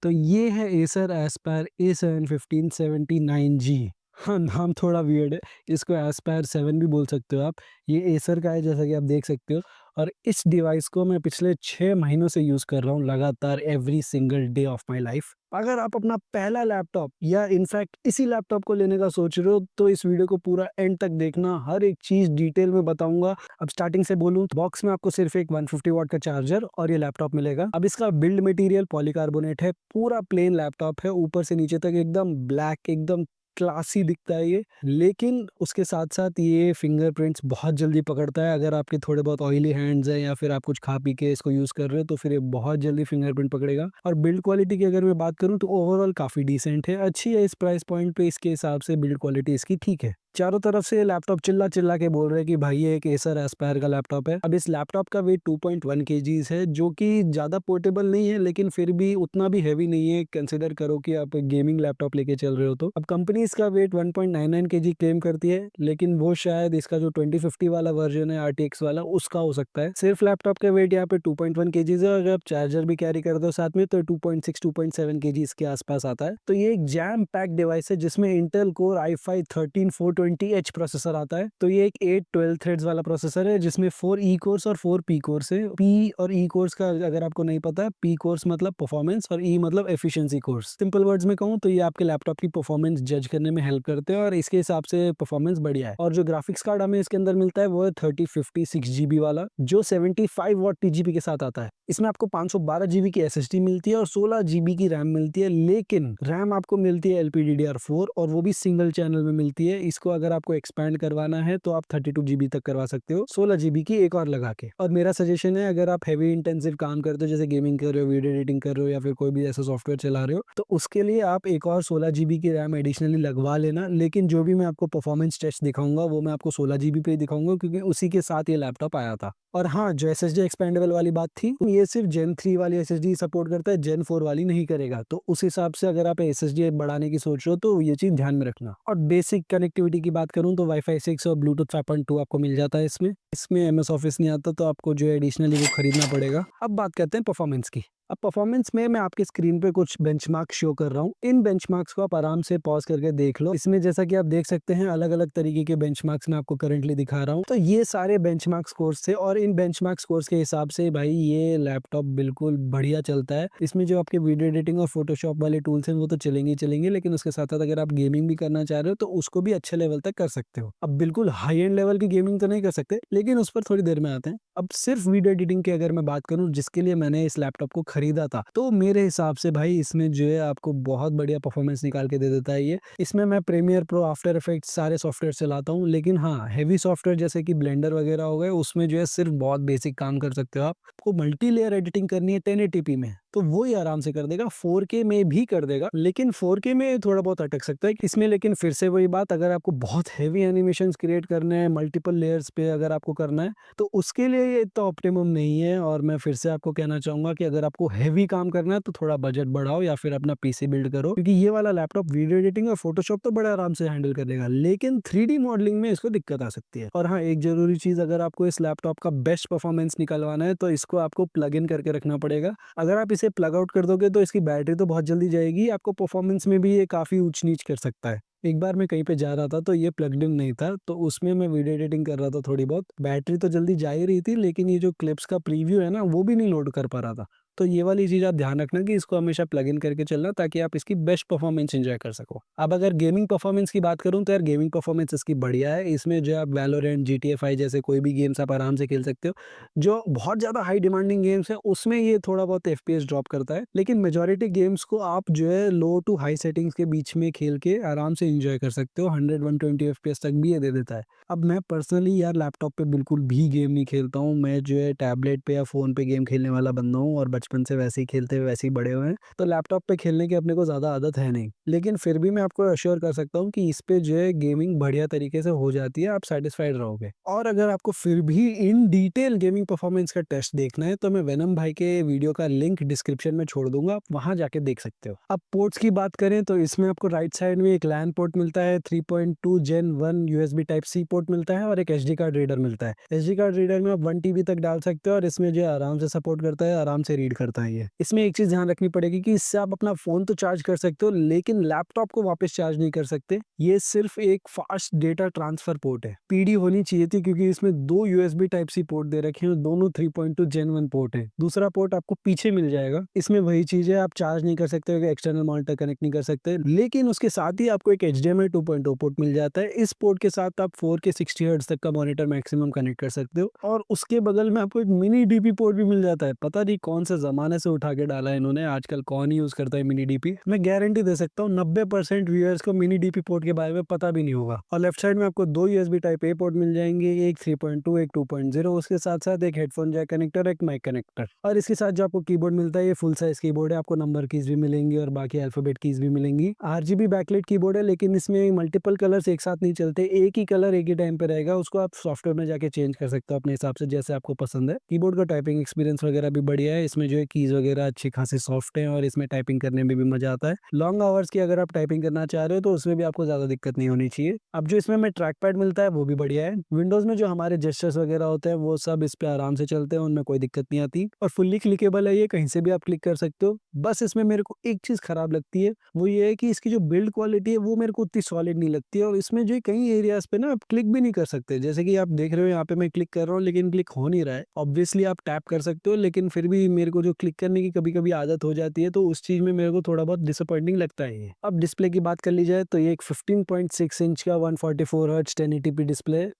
तो ये है एसर एस्पायर A7 1579G। हाँ, नाम थोड़ा वियर्ड है, इसको एस्पायर 7 भी बोल सकते हो आप। ये एसर का है जैसा कि आप देख सकते हो, और इस डिवाइस को मैं पिछले 6 महीनों से यूज़ कर रहा हूँ लगातार every single day of my life. अगर आप अपना पहला लैपटॉप या इनफैक्ट इसी लैपटॉप को लेने का सोच रहे हो तो इस वीडियो को पूरा एंड तक देखना, हर एक चीज़ डिटेल में बताऊँगा। अब स्टार्टिंग से बोलूँ तो बॉक्स में आपको सिर्फ एक 150 वॉट का चार्जर और ये लैपटॉप मिलेगा। अब इसका बिल्ड मटेरियल पॉलीकार्बोनेट है, पूरा प्लेन लैपटॉप है, ऊपर से नीचे तक एकदम ब्लैक, एकदम क्लासी दिखता है ये। लेकिन उसके साथ-साथ ये फिंगरप्रिंट्स बहुत जल्दी पकड़ता है। अगर आपके थोड़े बहुत ऑयली हैंड्स हैं या फिर आप कुछ खा पी के इसको यूज़ कर रहे हो तो फिर ये बहुत जल्दी फिंगरप्रिंट पकड़ेगा। और बिल्ड क्वालिटी की अगर मैं बात करूँ तो ओवरऑल काफ़ी डिसेंट है, अच्छी है। इस प्राइस पॉइंट पे इसके हिसाब से बिल्ड क्वालिटी इसकी ठीक है। चारों तरफ से लैपटॉप चिल्ला-चिल्ला के बोल रहे हैं कि भाई ये एक एसर एस्पायर का लैपटॉप है। अब इस लैपटॉप का वेट 2.1 केजीज़ है, जो कि ज़्यादा पोर्टेबल नहीं है लेकिन फिर भी उतना भी हेवी नहीं है, कंसीडर करो कि आप गेमिंग लैपटॉप लेके चल रहे हो तो। अब कंपनी इसका वेट 1.99 केजी क्लेम करती है, लेकिन वो शायद इसका जो 2050 वाला वर्जन है आरटीएक्स वाला उसका हो सकता है। सिर्फ लैपटॉप का वेट यहाँ पे 2.1 केजीज़ है, और अगर आप चार्जर भी कैरी करते हो साथ में तो 2.6 2.7 केजीज़ के आसपास आता है। तो ये एक जैम पैक डिवाइस है जिसमें Intel core i5 13420H processor आता है। तो ये एक 8-12 थ्रेड्स वाला प्रोसेसर है जिसमें 4 ई कोर्स और 4 पी कोर्स है। पी और ई कोर्स का अगर आपको नहीं पता है, पी कोर्स मतलब परफॉर्मेंस और ई मतलब एफिशिएंसी कोर्स। सिंपल वर्ड्स में कहूँ तो ये आपके लैपटॉप की परफॉर्मेंस जज करने में हेल्प करते हैं और इसके हिसाब से परफॉर्मेंस बढ़िया है। और जो ग्राफिक्स कार्ड हमें इसके अंदर मिलता है वो है 3056 जीबी वाला, जो 75 वॉट टीजीपी के साथ आता है। इसमें आपको 512 जीबी की एसएसडी मिलती है और 16 जीबी की रैम मिलती है, लेकिन रैम आपको मिलती है LPDDR4 और वो भी सिंगल चैनल में मिलती है। इसको अगर आपको एक्सपैंड करवाना है तो आप 32 जीबी तक करवा सकते हो, 16 जीबी की एक और लगा के। और मेरा सजेशन है, अगर आप हैवी इंटेंसिव काम करते हो जैसे गेमिंग कर रहे हो, वीडियो एडिटिंग कर रहे हो या फिर कोई भी ऐसा सॉफ्टवेयर चला रहे हो, तो उसके लिए आप एक और 16 जीबी की रैम एडिशनली लगवा लेना। लेकिन जो भी मैं आपको परफॉर्मेंस टेस्ट दिखाऊंगा वो मैं आपको 16 जीबी पे ही दिखाऊंगा, क्योंकि उसी के साथ ये लैपटॉप आया था। और हाँ, जो एसएसडी एक्सपेंडेबल वाली बात थी, ये सिर्फ जेन 3 वाली एसएसडी सपोर्ट करता है, जेन 4 वाली नहीं करेगा। तो उस हिसाब से अगर आप एसएसडी बढ़ाने की सोच रहे हो तो ये चीज ध्यान में रखना। और बेसिक कनेक्टिविटी की बात करूं तो वाईफाई 6 और ब्लूटूथ 5.2 आपको मिल जाता है इसमें। इसमें एमएस ऑफिस नहीं आता तो आपको जो है एडिशनली वो खरीदना पड़ेगा। अब बात करते हैं परफॉर्मेंस की। अब परफॉर्मेंस में मैं आपके स्क्रीन पे कुछ बेंचमार्क शो कर रहा हूँ। इन बेंचमार्क्स को आप आराम से पॉज करके देख लो। इसमें जैसा कि आप देख सकते हैं अलग-अलग तरीके के बेंचमार्क्स मैं आपको करंटली दिखा रहा हूँ। तो ये सारे बेंचमार्क स्कोर्स थे और इन बेंचमार्क स्कोर्स के हिसाब से भाई ये लैपटॉप बिल्कुल बढ़िया चलता है। इसमें जो आपके वीडियो एडिटिंग और फोटोशॉप वाले टूल्स हैं वो तो चलेंगे ही चलेंगे, लेकिन उसके साथ-साथ अगर आप गेमिंग भी करना चाह रहे हो तो उसको भी अच्छे लेवल तक कर सकते हो। अब बिल्कुल हाई एंड लेवल की गेमिंग तो नहीं कर सकते, लेकिन उस पर थोड़ी देर में आते हैं। अब सिर्फ वीडियो एडिटिंग की अगर मैं बात करूँ जिसके लिए मैंने इस लैपटॉप को खरीदा था, तो मेरे हिसाब से भाई इसमें जो है आपको बहुत बढ़िया परफॉर्मेंस निकाल के दे देता है ये। इसमें मैं प्रीमियर प्रो, आफ्टर इफेक्ट्स सारे सॉफ्टवेयर चलाता हूँ, लेकिन हाँ, हेवी सॉफ्टवेयर जैसे कि ब्लेंडर वगैरह हो गए उसमें जो है सिर्फ बहुत बेसिक काम कर सकते हो आप। आपको मल्टी लेयर एडिटिंग करनी है 1080p में तो वो ही आराम से कर देगा, 4K में भी कर देगा, लेकिन 4K में थोड़ा बहुत अटक सकता है इसमें। लेकिन फिर से वही बात, अगर आपको बहुत हेवी एनिमेशंस क्रिएट करने हैं, मल्टीपल लेयर्स पे अगर आपको करना है तो उसके लिए ये इतना ऑप्टिमम नहीं है। और मैं फिर से आपको कहना चाहूंगा कि अगर आपको हेवी काम करना है तो थोड़ा बजट बढ़ाओ या फिर अपना पीसी बिल्ड करो, क्योंकि ये वाला लैपटॉप वीडियो एडिटिंग और फोटोशॉप तो बड़े आराम से हैंडल कर लेगा, लेकिन 3D मॉडलिंग में इसको दिक्कत आ सकती है। और हाँ, एक जरूरी चीज, अगर आपको इस लैपटॉप का बेस्ट परफॉर्मेंस निकलवाना है तो इसको आपको प्लग इन करके रखना पड़ेगा। अगर आप इसे प्लग आउट कर दोगे तो इसकी बैटरी तो बहुत जल्दी जाएगी, आपको परफॉर्मेंस में भी ये काफ़ी ऊँच-नीच कर सकता है। एक बार मैं कहीं पे जा रहा था तो ये प्लग्ड इन नहीं था, तो उसमें मैं वीडियो एडिटिंग कर रहा था थोड़ी बहुत। बैटरी तो जल्दी जा ही रही थी, लेकिन ये जो क्लिप्स का प्रीव्यू है ना, वो भी नहीं लोड कर पा रहा था। तो ये वाली चीज़ आप ध्यान रखना कि इसको हमेशा प्लग इन करके चलना, ताकि आप इसकी बेस्ट परफॉर्मेंस एन्जॉय कर सको। अब अगर गेमिंग परफॉर्मेंस की बात करूँ तो यार गेमिंग परफॉर्मेंस इसकी बढ़िया है। इसमें जो आप वैलोरेंट, जीटीए 5 जैसे कोई भी गेम्स आप आराम से खेल सकते हो। जो बहुत ज़्यादा हाई डिमांडिंग गेम्स है उसमें ये थोड़ा बहुत एफपीएस ड्रॉप करता है, लेकिन मेजॉरिटी गेम्स को आप जो है लो टू हाई सेटिंग्स के बीच में खेल के आराम से एंजॉय कर सकते हो। 100-120 एफपीएस तक भी ये दे देता है। अब मैं पर्सनली यार लैपटॉप पे बिल्कुल भी गेम नहीं खेलता हूँ। मैं जो है टैबलेट पे या फ़ोन पे गेम खेलने वाला बंदा हूँ और बचपन से वैसे ही खेलते हुए वैसे ही बड़े हुए हैं। तो लैपटॉप पे खेलने की अपने को ज़्यादा आदत है नहीं। लेकिन फिर भी मैं आपको अश्योर कर सकता हूँ कि इस पे जो है गेमिंग बढ़िया तरीके से हो जाती है, आप सैटिस्फाइड रहोगे। और अगर आपको फिर भी इन डिटेल गेमिंग परफॉर्मेंस का टेस्ट देखना है तो मैं वेनम भाई के वीडियो का लिंक डिस्क्रिप्शन में छोड़ दूंगा, आप वहां जाके देख सकते हो। अब पोर्ट्स की बात करें तो इसमें आपको राइट साइड में एक लैन पोर्ट मिलता है, 3.2 जेन 1 यूएसबी टाइप सी पोर्ट मिलता है और एक एसडी कार्ड रीडर मिलता है। एसडी कार्ड रीडर में आप 1 टीबी तक डाल सकते हो और इसमें जो है आराम से सपोर्ट करता है, आराम से रीड करता है ये। इसमें एक चीज़ ध्यान रखनी पड़ेगी कि इससे आप अपना फ़ोन तो चार्ज कर सकते हो, लेकिन लैपटॉप को वापस चार्ज नहीं कर सकते। ये सिर्फ़ एक फ़ास्ट डेटा ट्रांसफ़र पोर्ट है। पीडी होनी चाहिए थी क्योंकि इसमें 2 यूएसबी टाइप सी पोर्ट दे रखे हैं, दोनों 3.2 जेन 1 पोर्ट है। दूसरा पोर्ट आपको पीछे मिल जाएगा। इसमें वही चीज़ है, आप चार्ज नहीं कर सकते, एक्सटर्नल मॉनिटर कनेक्ट नहीं कर सकते, लेकिन उसके साथ ही आपको एक एचडीएमआई 2.0 पोर्ट मिल जाता है। इस पोर्ट के साथ आप 4K 60 हर्ट्ज तक का मॉनिटर मैक्सिमम कनेक्ट कर सकते हो और उसके बगल में आपको एक मिनी डीपी पोर्ट भी मिल जाता है। पता नहीं कौन से ज़माने से उठा के डाला है इन्होंने, आजकल कौन ही यूज़ करता है मिनी डीपी। मैं गारंटी दे सकता हूँ 90% व्यूअर्स को मिनी डीपी पोर्ट के बारे में पता भी नहीं होगा। और लेफ्ट साइड में आपको 2 यूएसबी टाइप ए पोर्ट मिल जाएंगे, एक 3.2 एक 2.0, उसके साथ साथ एक हेडफोन जैक कनेक्टर, एक माइक कनेक्टर। और इसके साथ जो आपको कीबोर्ड मिलता है ये फुल साइज कीबोर्ड है, आपको नंबर कीज भी मिलेंगी और बाकी अल्फाबेट कीज भी मिलेंगी। आरजीबी बैकलाइट कीबोर्ड है, लेकिन इसमें मल्टीपल कलर्स एक साथ नहीं चलते, एक ही कलर एक ही टाइम पे रहेगा, उसको आप सॉफ्टवेयर में जाके चेंज कर सकते हो अपने हिसाब से जैसे आपको पसंद है। कीबोर्ड का टाइपिंग एक्सपीरियंस वगैरह भी बढ़िया है, इसमें जो है कीज वगैरह अच्छी खासी सॉफ्ट है और इसमें टाइपिंग करने में भी मजा आता है। लॉन्ग आवर्स की अगर आप टाइपिंग करना चाह रहे हो तो उसमें भी आपको ज्यादा दिक्कत नहीं होनी चाहिए। अब जो इसमें में ट्रैक पैड मिलता है वो भी बढ़िया है। विंडोज में जो हमारे जेस्चर्स वगैरह होते हैं वो सब इस पे आराम से चलते हैं, उनमें कोई दिक्कत नहीं आती और फुल्ली क्लिकेबल है, ये कहीं से भी आप क्लिक कर सकते हो। बस इसमें मेरे को एक चीज खराब लगती है, वो ये है कि इसकी जो बिल्ड क्वालिटी है वो मेरे को उतनी सॉलिड नहीं लगती है और इसमें जो कई एरियाज पे ना आप क्लिक भी नहीं कर सकते। जैसे कि आप देख रहे हो यहाँ पे मैं क्लिक कर रहा हूँ लेकिन क्लिक हो नहीं रहा है। ऑब्वियसली आप टैप कर सकते हो, लेकिन फिर भी मेरे को जो क्लिक करने की कभी कभी आदत हो जाती है, तो उस चीज में मेरे को थोड़ा बहुत डिसअपॉइंटिंग लगता है ये। अब डिस्प्ले की बात कर ली जाए तो ये एक 15.6 इंच का 144 हर्ट्ज 1080p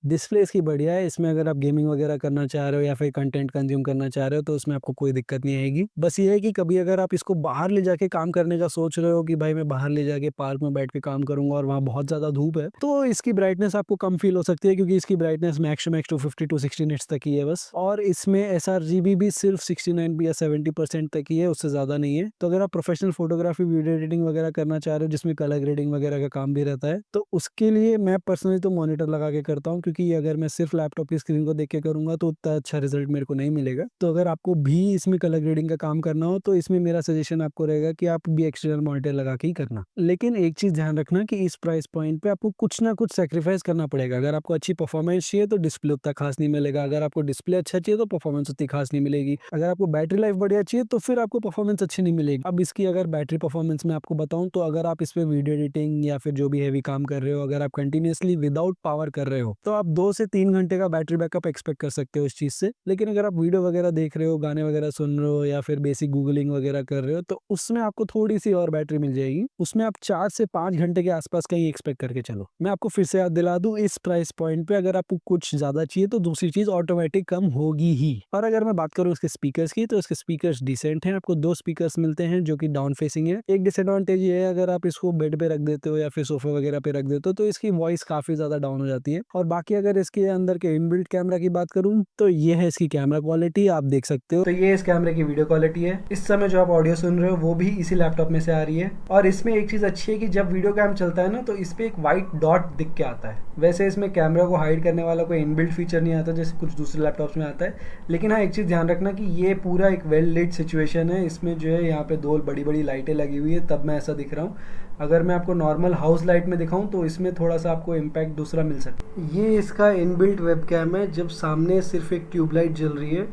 डिस्प्ले इसकी बढ़िया है। इसमें अगर आप गेमिंग वगैरह करना चाह रहे हो या फिर कंटेंट कंज्यूम करना चाह रहे हो तो उसमें आपको कोई दिक्कत नहीं आएगी। बस ये है कि कभी अगर आप इसको बाहर ले जाके काम करने का सोच रहे हो कि भाई मैं बाहर ले जाके पार्क में बैठ के काम करूंगा और वहाँ बहुत ज्यादा धूप है, तो इसकी ब्राइटनेस आपको कम फील हो सकती है क्योंकि इसकी brightness max to max 250 to 60 nits तक ही है बस। और इसमें एसआरजीबी भी सिर्फ 69 या 70% तक ही है, उससे ज्यादा नहीं है। तो अगर आप प्रोफेशनल फोटोग्राफी वीडियो एडिटिंग वगैरह करना चाह रहे हो जिसमें कलर ग्रेडिंग वगैरह का काम भी रहता है, तो उसके लिए मैं पर्सनली तो मॉनिटर लगा के करता हूँ, क्योंकि अगर मैं सिर्फ लैपटॉप की स्क्रीन को देख के करूंगा तो उतना अच्छा रिजल्ट मेरे को नहीं मिलेगा। तो अगर आपको भी इसमें कलर ग्रेडिंग का काम करना हो तो इसमें मेरा सजेशन आपको रहेगा कि आप भी एक्सटर्नल मॉनिटर लगा के ही करना। लेकिन एक चीज ध्यान रखना कि इस प्राइस पॉइंट पे आपको कुछ ना कुछ सेक्रीफाइस करना पड़ेगा। अगर आपको अच्छी परफॉर्मेंस चाहिए तो डिस्प्ले उतना खास नहीं मिलेगा, अगर आपको डिस्प्ले अच्छा चाहिए तो परफॉर्मेंस उतनी खास नहीं मिलेगी, अगर आपको बैटरी लाइफ बढ़िया चाहिए तो फिर आपको परफॉर्मेंस अच्छी नहीं मिलेगी। अब इसकी अगर बैटरी परफॉर्मेंस में आपको बताऊं तो अगर आप इस पे वीडियो एडिटिंग या फिर जो भी हैवी काम कर रहे हो, अगर आप कंटिन्यूअसली विदाउट पावर कर रहे हो तो आप 2 से 3 घंटे का बैटरी बैकअप एक्सपेक्ट कर सकते हो इस चीज से। लेकिन अगर आप वीडियो वगैरह देख रहे हो, गाने वगैरह सुन रहे हो या फिर बेसिक गूगलिंग वगैरह कर रहे हो तो उसमें आपको थोड़ी सी और बैटरी मिल जाएगी, उसमें आप 4 से 5 घंटे के आसपास कहीं एक्सपेक्ट करके चलो। मैं आपको फिर से याद दिला दूं, इस प्राइस पॉइंट पे अगर आपको कुछ ज्यादा चाहिए तो दूसरी चीज ऑटोमेटिक कम होगी ही। और अगर मैं बात करूं इसके स्पीकर्स की तो इसके स्पीकर्स डिसेंट हैं, आपको 2 स्पीकर्स मिलते हैं जो कि डाउन फेसिंग है। एक डिसएडवांटेज ये है अगर आप इसको बेड पे रख देते हो या फिर सोफे वगैरह पे रख देते हो तो इसकी वॉइस काफी ज्यादा डाउन हो जाती है। और बाकी अगर इसके अंदर के इनबिल्ट कैमरा की बात करूं तो ये है इसकी कैमरा क्वालिटी, आप देख सकते हो। तो ये इस कैमरे की वीडियो क्वालिटी है। इस समय जो आप ऑडियो सुन रहे हो वो भी इसी लैपटॉप में से आ रही है। और इसमें एक चीज अच्छी है कि जब वीडियो कैम चलता है ना तो इस पे एक व्हाइट डॉट दिख के आता है। वैसे इसमें कैमरा को हाइड करने वाला कोई इनबिल्ट फीचर नहीं आता जैसे कुछ दूसरे लैपटॉप्स में आता है। लेकिन हाँ, एक चीज ध्यान रखना कि ये पूरा एक वेल लिट सिचुएशन है, इसमें जो है यहाँ पे 2 बड़ी बड़ी लाइटें लगी हुई है तब मैं ऐसा दिख रहा हूँ। अगर मैं आपको नॉर्मल हाउस लाइट में दिखाऊं तो इसमें थोड़ा सा आपको इम्पैक्ट दूसरा मिल सकता है। ये इसका इनबिल्ट वेबकैम है, जब सामने सिर्फ एक ट्यूबलाइट जल रही है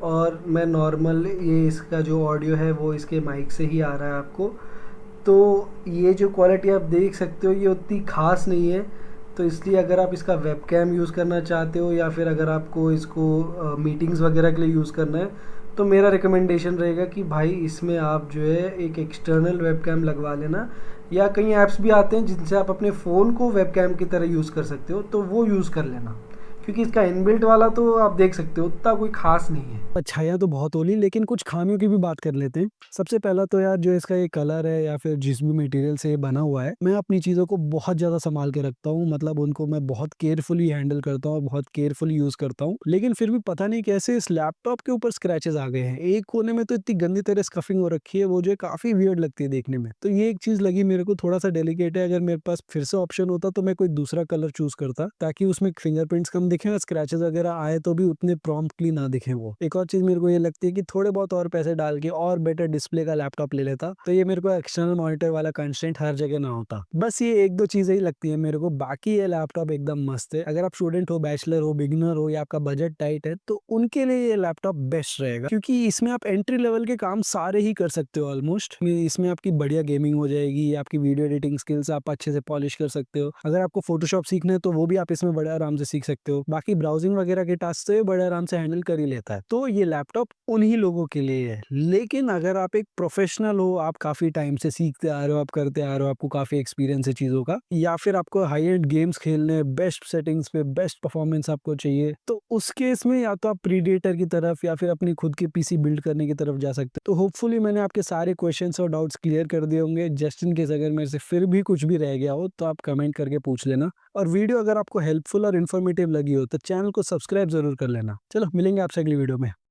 और मैं नॉर्मल ये इसका जो ऑडियो है वो इसके माइक से ही आ रहा है आपको, तो ये जो क्वालिटी आप देख सकते हो ये उतनी खास नहीं है। तो इसलिए अगर आप इसका वेबकैम यूज़ करना चाहते हो या फिर अगर आपको इसको मीटिंग्स वगैरह के लिए यूज़ करना है तो मेरा रिकमेंडेशन रहेगा कि भाई इसमें आप जो है एक एक्सटर्नल वेबकैम लगवा लेना, या कई ऐप्स भी आते हैं जिनसे आप अपने फ़ोन को वेबकैम की तरह यूज़ कर सकते हो तो वो यूज़ कर लेना, क्योंकि इसका इनबिल्ट वाला तो आप देख सकते हो उतना कोई खास नहीं है। अच्छाइयाँ तो बहुत होली, लेकिन कुछ खामियों की भी बात कर लेते हैं। सबसे पहला तो यार जो इसका ये कलर है या फिर जिस भी मटेरियल से ये बना हुआ है, मैं अपनी चीज़ों को बहुत ज़्यादा संभाल के रखता हूँ, मतलब उनको मैं बहुत केयरफुली हैंडल करता हूँ, बहुत केयरफुली यूज़ करता हूँ। लेकिन फिर भी पता नहीं कैसे इस लैपटॉप के ऊपर स्क्रैचेस आ गए हैं। एक कोने में तो इतनी गंदी तरह स्कफिंग हो रखी है, वो जो है काफ़ी वियर्ड लगती है देखने में। तो ये एक चीज़ लगी मेरे को थोड़ा सा डेलिकेट है। अगर मेरे पास फिर से ऑप्शन होता तो मैं कोई दूसरा कलर चूज़ करता ताकि उसमें फिंगरप्रिंट्स कम दिखें और स्क्रैचेस वगैरह आए तो भी उतने प्रॉम्प्टली ना दिखें वो। एक और चीज़ मेरे को ये लगती है कि थोड़े बहुत और पैसे डाल के और बेटर डिस्प्ले का लैपटॉप ले लेता, तो ये मेरे को एक्सटर्नल मॉनिटर वाला कंस्ट्रेंट हर जगह ना होता। बस ये 1-2 चीज़ें ही लगती है मेरे को, बाकी ये लैपटॉप एकदम मस्त है। अगर आप स्टूडेंट हो, बैचलर हो, बिगिनर हो या आपका बजट टाइट है, तो उनके लिए ये लैपटॉप बेस्ट रहेगा, क्योंकि इसमें आप एंट्री लेवल के काम सारे ही कर सकते हो ऑलमोस्ट। इसमें आपकी बढ़िया गेमिंग हो जाएगी, आपकी वीडियो एडिटिंग स्किल्स आप अच्छे से पॉलिश कर सकते हो। अगर आपको फोटोशॉप सीखना है तो वो भी आप इसमें बड़े आराम से सीख सकते हो। बाकी ब्राउजिंग वगैरह के टास्क तो ये बड़े आराम से हैंडल कर ही लेता है। तो ये लैपटॉप उन्हीं लोगों के लिए है। लेकिन अगर आप एक प्रोफेशनल हो, आप काफी टाइम से सीखते आ रहे हो, आप करते आ रहे हो, आपको काफी एक्सपीरियंस है चीजों का, या फिर आपको हाई एंड गेम्स खेलने, बेस्ट सेटिंग्स पे बेस्ट परफॉर्मेंस आपको चाहिए, तो उस केस में या तो आप प्रीडेटर की तरफ या फिर अपनी खुद की पीसी बिल्ड करने की तरफ जा सकते हो। तो होपफुली मैंने आपके सारे क्वेश्चंस और डाउट्स क्लियर कर दिए होंगे। जस्ट इन केस अगर मेरे से फिर भी कुछ भी रह गया हो तो आप कमेंट करके पूछ लेना। और वीडियो अगर आपको हेल्पफुल और इन्फॉर्मेटिव लगी हो तो चैनल को सब्सक्राइब जरूर कर लेना। चलो मिलेंगे आपसे अगली वीडियो में।